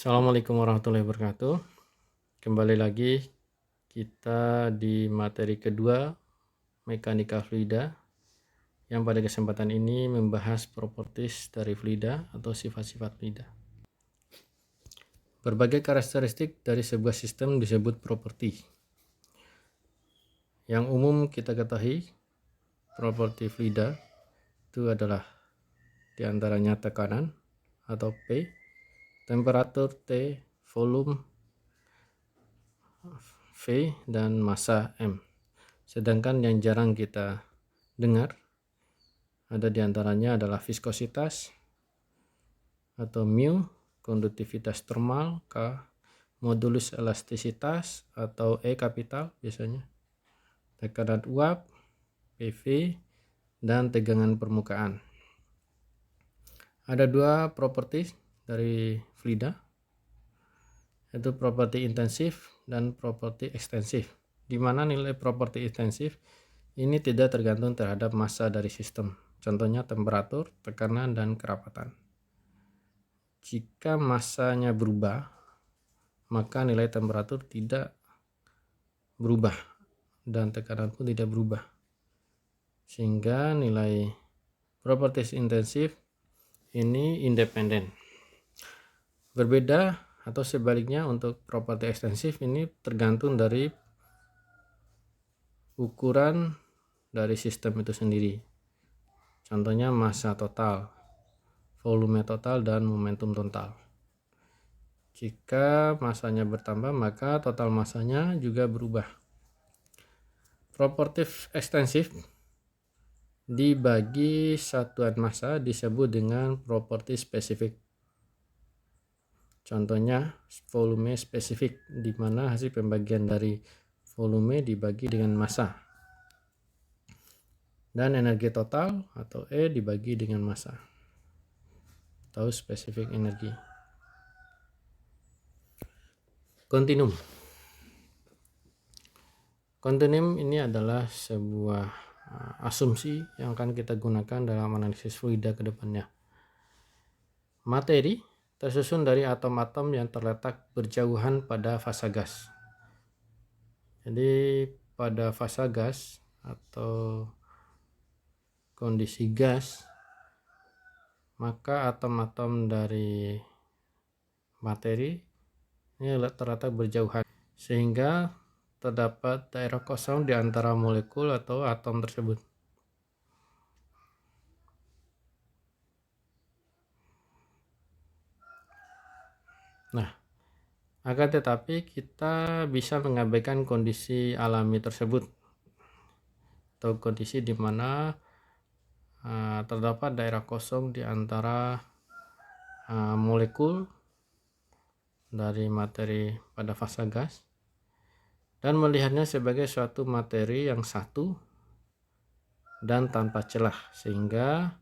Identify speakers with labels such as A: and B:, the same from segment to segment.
A: Assalamualaikum warahmatullahi wabarakatuh. Kembali lagi kita di materi kedua mekanika fluida, yang pada kesempatan ini membahas properties dari fluida atau sifat-sifat fluida. Berbagai karakteristik dari sebuah sistem disebut properti. Yang umum kita ketahui, properti fluida itu adalah diantaranya tekanan atau P, temperatur T, volume V, dan massa M. Sedangkan yang jarang kita dengar ada diantaranya adalah viskositas atau mu, konduktivitas termal K, modulus elastisitas atau E kapital biasanya, tekanan uap PV, dan tegangan permukaan. Ada dua properti dari fluida, yaitu properti intensif dan properti ekstensif, di mana nilai properti intensif ini tidak tergantung terhadap massa dari sistem, contohnya temperatur, tekanan, dan kerapatan. Jika massanya berubah, maka nilai temperatur tidak berubah dan tekanan pun tidak berubah, sehingga nilai properties intensif ini independen. Berbeda atau sebaliknya untuk properti ekstensif ini tergantung dari ukuran dari sistem itu sendiri, contohnya massa total, volume total, dan momentum total. Jika massanya bertambah, maka total massanya juga berubah. Propertif ekstensif dibagi satuan massa disebut dengan properti spesifik. Contohnya volume spesifik, di mana hasil pembagian dari volume dibagi dengan massa. Dan energi total atau E dibagi dengan massa atau spesifik energi. Kontinum. Kontinum ini adalah sebuah asumsi yang akan kita gunakan dalam analisis fluida ke depannya. Materi tersusun dari atom-atom yang terletak berjauhan pada fasa gas. Jadi pada fasa gas atau kondisi gas, maka atom-atom dari materi ini terletak berjauhan, sehingga terdapat daerah kosong di antara molekul atau atom tersebut. Nah, akan tetapi kita bisa mengabaikan kondisi alami tersebut, atau kondisi di mana terdapat daerah kosong di antara molekul dari materi pada fasa gas, dan melihatnya sebagai suatu materi yang satu dan tanpa celah, sehingga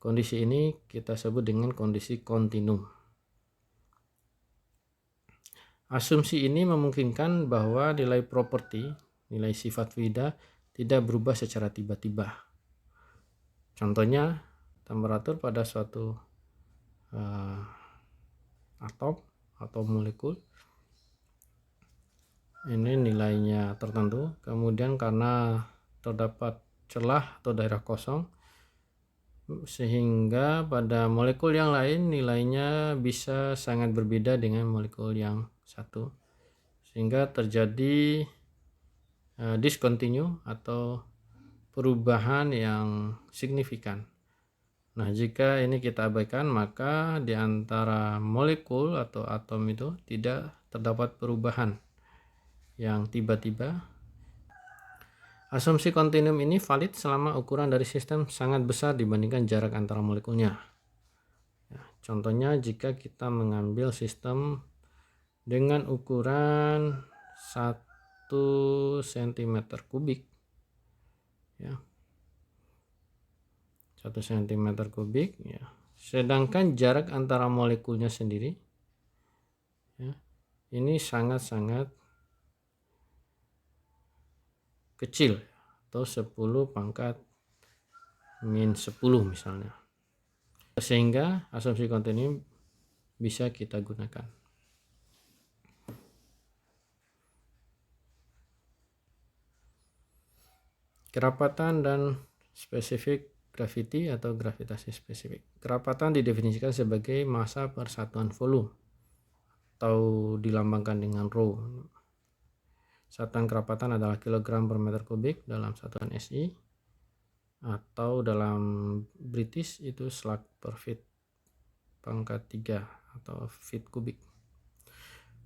A: kondisi ini kita sebut dengan kondisi kontinum. Asumsi ini memungkinkan bahwa nilai properti, nilai sifat fluida tidak berubah secara tiba-tiba. Contohnya temperatur pada suatu atom atau molekul ini nilainya tertentu, kemudian karena terdapat celah atau daerah kosong, sehingga pada molekul yang lain nilainya bisa sangat berbeda dengan molekul yang satu, sehingga terjadi discontinue atau perubahan yang signifikan. Nah, jika ini kita abaikan, maka di antara molekul atau atom itu tidak terdapat perubahan yang tiba-tiba. Asumsi kontinum ini valid selama ukuran dari sistem sangat besar dibandingkan jarak antara molekulnya. Ya, contohnya jika kita mengambil sistem dengan ukuran 1 cm kubik, ya, 1 cm kubik, ya, sedangkan jarak antara molekulnya sendiri, ya, ini sangat-sangat kecil, atau 10 pangkat min 10 misalnya, sehingga asumsi kontinum bisa kita gunakan. Kerapatan dan spesifik gravity atau gravitasi spesifik. Kerapatan didefinisikan sebagai massa per satuan volume atau dilambangkan dengan rho. Satuan kerapatan adalah kilogram per meter kubik dalam satuan SI, atau dalam British itu slag per feet pangkat 3 atau feet kubik.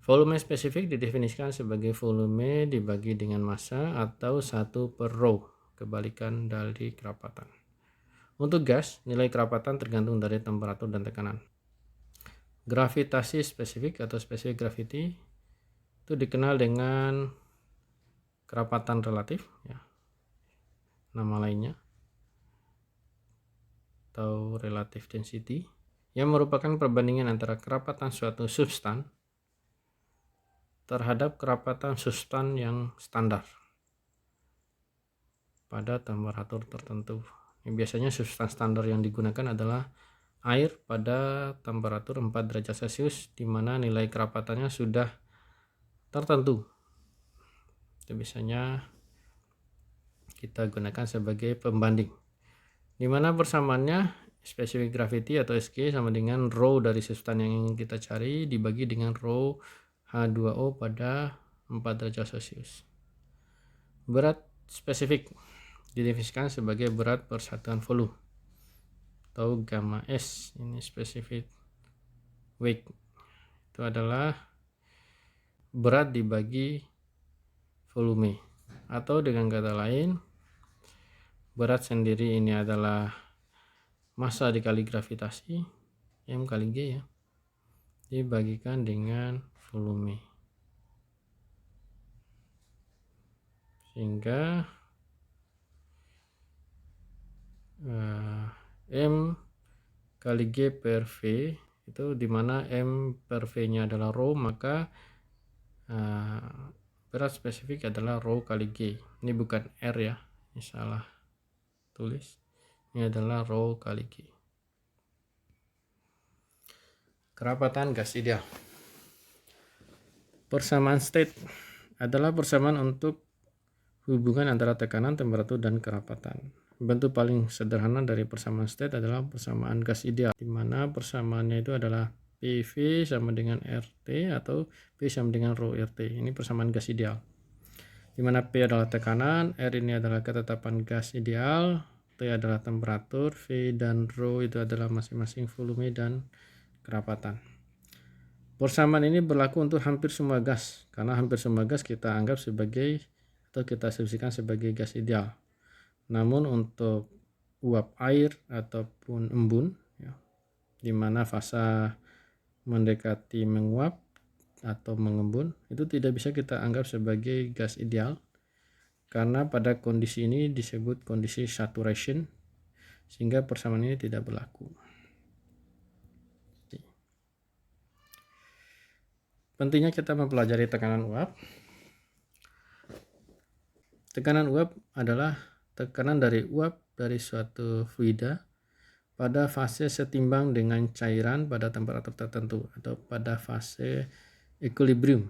A: Volume spesifik didefinisikan sebagai volume dibagi dengan massa atau 1 per rho, kebalikan dari kerapatan. Untuk gas, nilai kerapatan tergantung dari temperatur dan tekanan. Gravitasi spesifik atau specific gravity itu dikenal dengan kerapatan relatif, ya, nama lainnya, atau relative density, yang merupakan perbandingan antara kerapatan suatu substan terhadap kerapatan substan yang standar pada temperatur tertentu. Biasanya substan standar yang digunakan adalah air pada temperatur 4 derajat Celcius, di mana nilai kerapatannya sudah tertentu. Itu biasanya kita gunakan sebagai pembanding, di mana persamaannya specific gravity atau SG sama dengan rho dari substan yang ingin kita cari dibagi dengan rho H2O pada 4 derajat Celcius. Berat spesifik didefinisikan sebagai berat per satuan volume atau gamma S. Ini specific weight itu adalah berat dibagi volume, atau dengan kata lain, berat sendiri ini adalah massa dikali gravitasi, M kali G, ya, dibagikan dengan volume, sehingga M kali G per V itu, dimana M per V nya adalah rho, maka berat spesifik adalah rho kali G. Ini bukan R, ya, ini salah tulis, ini adalah rho kali G. Kerapatan gas ideal. Persamaan state adalah persamaan untuk hubungan antara tekanan, temperatur, dan kerapatan. Bentuk paling sederhana dari persamaan state adalah persamaan gas ideal, di mana persamaannya itu adalah PV sama dengan RT atau P sama dengan rho RT. Ini persamaan gas ideal, di mana P adalah tekanan, R ini adalah ketetapan gas ideal, T adalah temperatur, V dan rho itu adalah masing-masing volume dan kerapatan. Persamaan ini berlaku untuk hampir semua gas, karena hampir semua gas kita anggap sebagai atau kita asumsikan sebagai gas ideal. Namun untuk uap air ataupun embun, ya, di mana fasa mendekati menguap atau mengembun, itu tidak bisa kita anggap sebagai gas ideal, karena pada kondisi ini disebut kondisi saturation, sehingga persamaan ini tidak berlaku. Pentingnya kita mempelajari tekanan uap. Tekanan uap adalah tekanan dari uap dari suatu fluida pada fase setimbang dengan cairan pada temperatur tertentu, atau pada fase equilibrium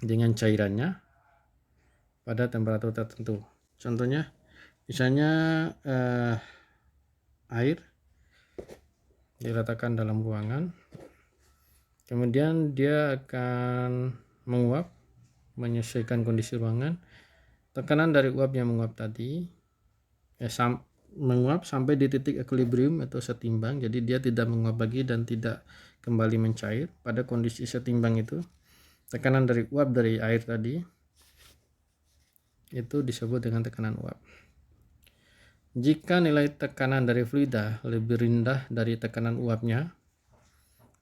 A: dengan cairannya pada temperatur tertentu. Contohnya, misalnya air diletakkan dalam ruangan, kemudian dia akan menguap menyesuaikan kondisi ruangan. Tekanan dari uap yang menguap tadi menguap sampai di titik equilibrium atau setimbang, jadi dia tidak menguap lagi dan tidak kembali mencair. Pada kondisi setimbang itu, tekanan dari uap dari air tadi itu disebut dengan tekanan uap. Jika nilai tekanan dari fluida lebih rendah dari tekanan uapnya,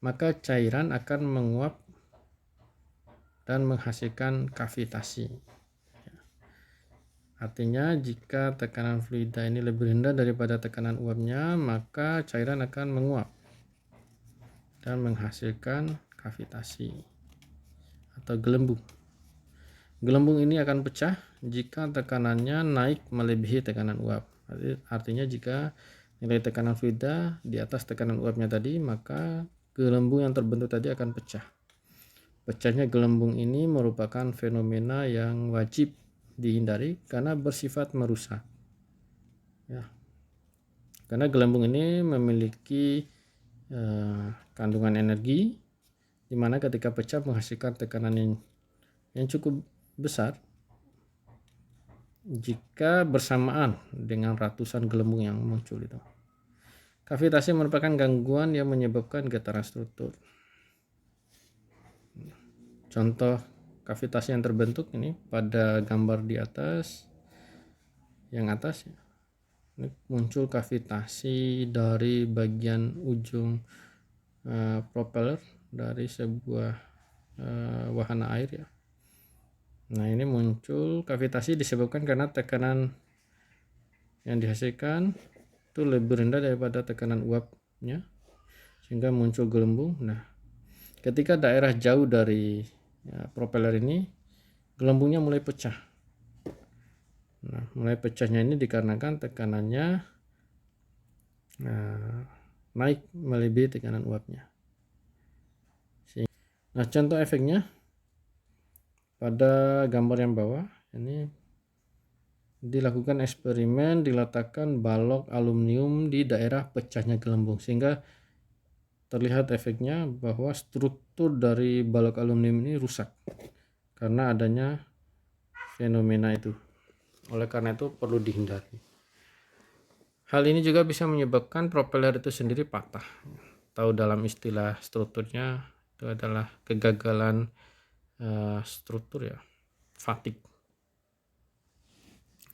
A: maka cairan akan menguap dan menghasilkan kavitasi. Artinya, jika tekanan fluida ini lebih rendah daripada tekanan uapnya, maka cairan akan menguap dan menghasilkan kavitasi atau gelembung. Gelembung ini akan pecah jika tekanannya naik melebihi tekanan uap. Artinya, jika nilai tekanan fluida di atas tekanan uapnya tadi, maka gelembung yang terbentuk tadi akan pecah. Pecahnya gelembung ini merupakan fenomena yang wajib dihindari karena bersifat merusak. Ya. Karena gelembung ini memiliki kandungan energi, di mana ketika pecah menghasilkan tekanan yang cukup besar jika bersamaan dengan ratusan gelembung yang muncul itu. Kavitasi merupakan gangguan yang menyebabkan getaran struktur. Contoh kavitasi yang terbentuk ini pada gambar di atas, yang atas ini muncul kavitasi dari bagian ujung propeller dari sebuah wahana air ya. Nah, ini muncul kavitasi disebabkan karena tekanan yang dihasilkan itu lebih rendah daripada tekanan uapnya, sehingga muncul gelembung. Nah, ketika daerah jauh dari propeller ini, gelembungnya mulai pecah. Nah, mulai pecahnya ini dikarenakan tekanannya naik melebihi tekanan uapnya. Nah, contoh efeknya pada gambar yang bawah ini dilakukan eksperimen, diletakkan balok aluminium di daerah pecahnya gelembung, sehingga terlihat efeknya bahwa struktur dari balok aluminium ini rusak karena adanya fenomena itu. Oleh karena itu perlu dihindari. Hal ini juga bisa menyebabkan propeller itu sendiri patah. Atau dalam istilah strukturnya itu adalah kegagalan struktur ya, fatigue,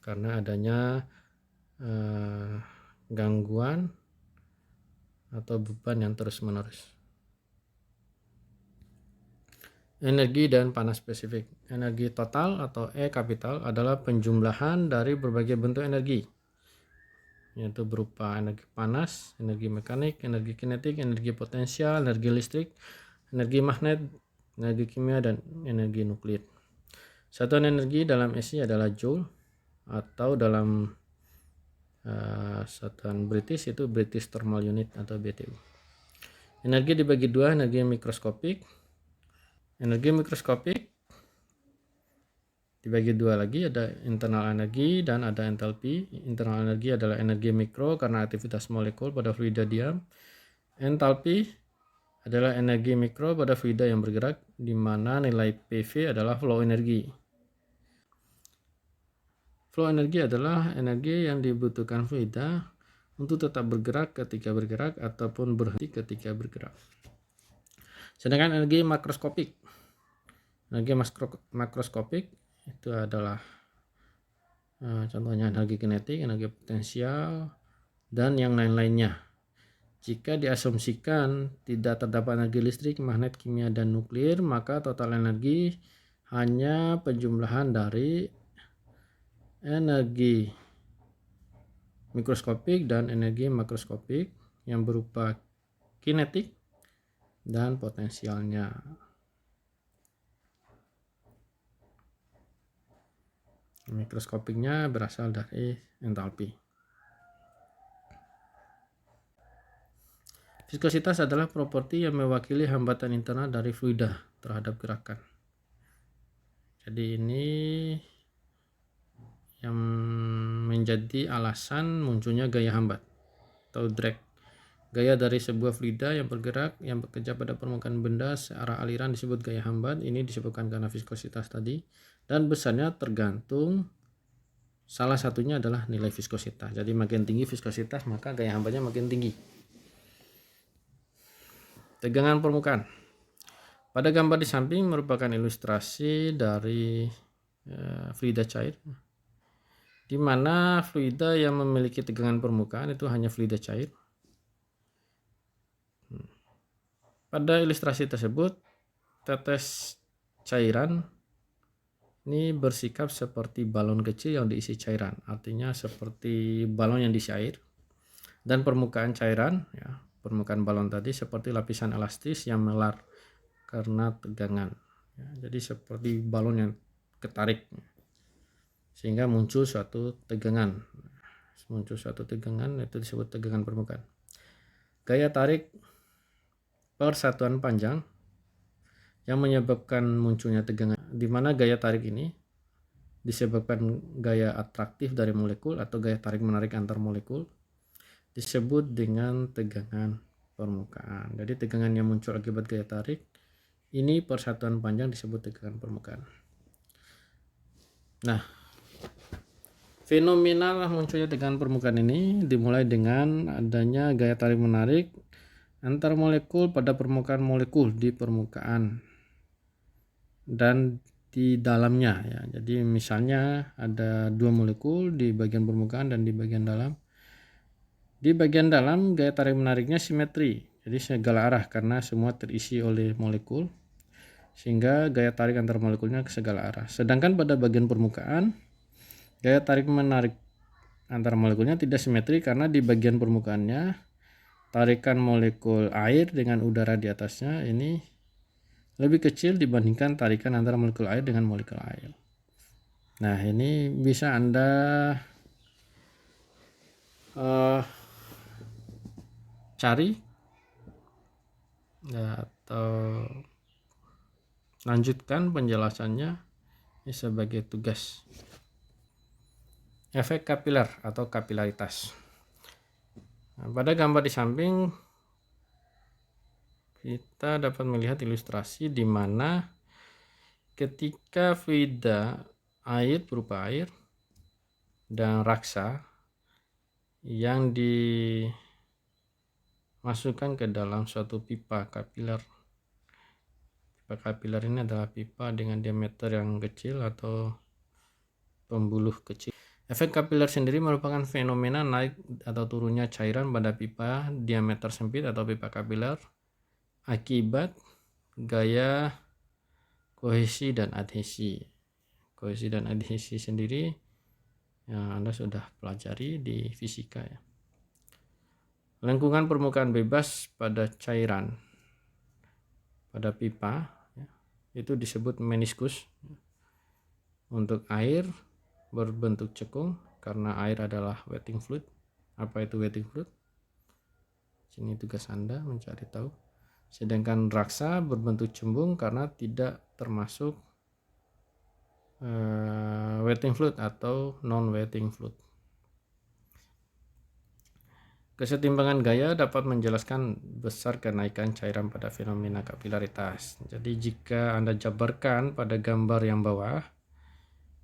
A: karena adanya gangguan atau beban yang terus-menerus. Energi dan panas spesifik. Energi total atau E kapital adalah penjumlahan dari berbagai bentuk energi, yaitu berupa energi panas, energi mekanik, energi kinetik, energi potensial, energi listrik, energi magnet, energi kimia, dan energi nuklir. Satuan energi dalam SI adalah joule, atau dalam satuan British itu British Thermal Unit atau BTU. Energi dibagi dua, energi mikroskopik. Energi mikroskopik dibagi dua lagi, ada internal energi dan ada entalpi. Internal energi adalah energi mikro karena aktivitas molekul pada fluida diam. Entalpi adalah energi mikro pada fluida yang bergerak, di mana nilai PV adalah flow energi. Flow energi adalah energi yang dibutuhkan fluida untuk tetap bergerak ketika bergerak ataupun berhenti ketika bergerak. Sedangkan energi makroskopik. Energi makroskopik itu adalah contohnya energi kinetik, energi potensial, dan yang lain-lainnya. Jika diasumsikan tidak terdapat energi listrik, magnet, kimia, dan nuklir, maka total energi hanya penjumlahan dari energi mikroskopik dan energi makroskopik yang berupa kinetik dan potensialnya. Mikroskopiknya berasal dari entalpi. Viskositas adalah properti yang mewakili hambatan internal dari fluida terhadap gerakan. Jadi ini yang menjadi alasan munculnya gaya hambat atau drag. Gaya dari sebuah fluida yang bergerak yang bekerja pada permukaan benda searah aliran disebut gaya hambat. Ini disebabkan karena viskositas tadi, dan besarnya tergantung, salah satunya adalah nilai viskositas. Jadi makin tinggi viskositas maka gaya hambatnya makin tinggi. Tegangan permukaan. Pada gambar di samping merupakan ilustrasi dari fluida cair, di mana fluida yang memiliki tegangan permukaan itu hanya fluida cair. Pada ilustrasi tersebut, tetes cairan ini bersikap seperti balon kecil yang diisi cairan, artinya seperti balon yang diisi air. Dan permukaan cairan, ya, permukaan balon tadi seperti lapisan elastis yang melar karena tegangan. Ya, jadi seperti balon yang ketarik, sehingga muncul suatu tegangan. Muncul suatu tegangan itu disebut tegangan permukaan. Gaya tarik per satuan panjang yang menyebabkan munculnya tegangan, di mana gaya tarik ini disebabkan gaya atraktif dari molekul atau gaya tarik-menarik antar molekul disebut dengan tegangan permukaan. Jadi tegangan yang muncul akibat gaya tarik ini persatuan panjang disebut tegangan permukaan. Nah, fenomena munculnya tegangan permukaan ini dimulai dengan adanya gaya tarik-menarik antar molekul pada permukaan molekul di permukaan dan di dalamnya ya. Jadi misalnya ada dua molekul di bagian permukaan dan di bagian dalam. Di bagian dalam gaya tarik menariknya simetri, jadi segala arah karena semua terisi oleh molekul, sehingga gaya tarik antar molekulnya ke segala arah. Sedangkan pada bagian permukaan gaya tarik menarik antar molekulnya tidak simetri karena di bagian permukaannya tarikan molekul air dengan udara di atasnya ini lebih kecil dibandingkan tarikan antara molekul air dengan molekul air. Nah, ini bisa Anda cari atau lanjutkan penjelasannya ini sebagai tugas. Efek kapiler atau kapilaritas. Nah, pada gambar di samping kita dapat melihat ilustrasi di mana ketika fluida air berupa air dan raksa yang dimasukkan ke dalam suatu pipa kapiler. Pipa kapiler ini adalah pipa dengan diameter yang kecil atau pembuluh kecil. Efek kapiler sendiri merupakan fenomena naik atau turunnya cairan pada pipa diameter sempit atau pipa kapiler akibat gaya kohesi dan adhesi. Kohesi dan adhesi sendiri yang Anda sudah pelajari di fisika ya. Lengkungan permukaan bebas pada cairan pada pipa ya, itu disebut meniskus. Untuk air berbentuk cekung karena air adalah wetting fluid. Apa itu wetting fluid? Sini tugas Anda mencari tahu. Sedangkan raksa berbentuk cembung karena tidak termasuk wetting fluid atau non-wetting fluid. Kesetimbangan gaya dapat menjelaskan besar kenaikan cairan pada fenomena kapilaritas. Jadi jika Anda jabarkan pada gambar yang bawah,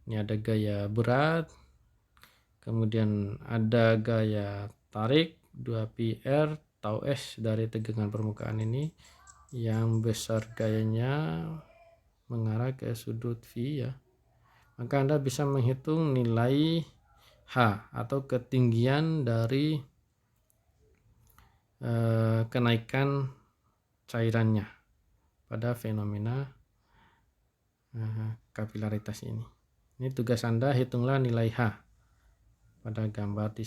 A: ini ada gaya berat, kemudian ada gaya tarik 2πr tau S dari tegangan permukaan ini yang besar gayanya mengarah ke sudut V ya. Maka Anda bisa menghitung nilai H atau ketinggian dari kenaikan cairannya pada fenomena kapilaritas ini. Ini tugas Anda, hitunglah nilai H pada gambar di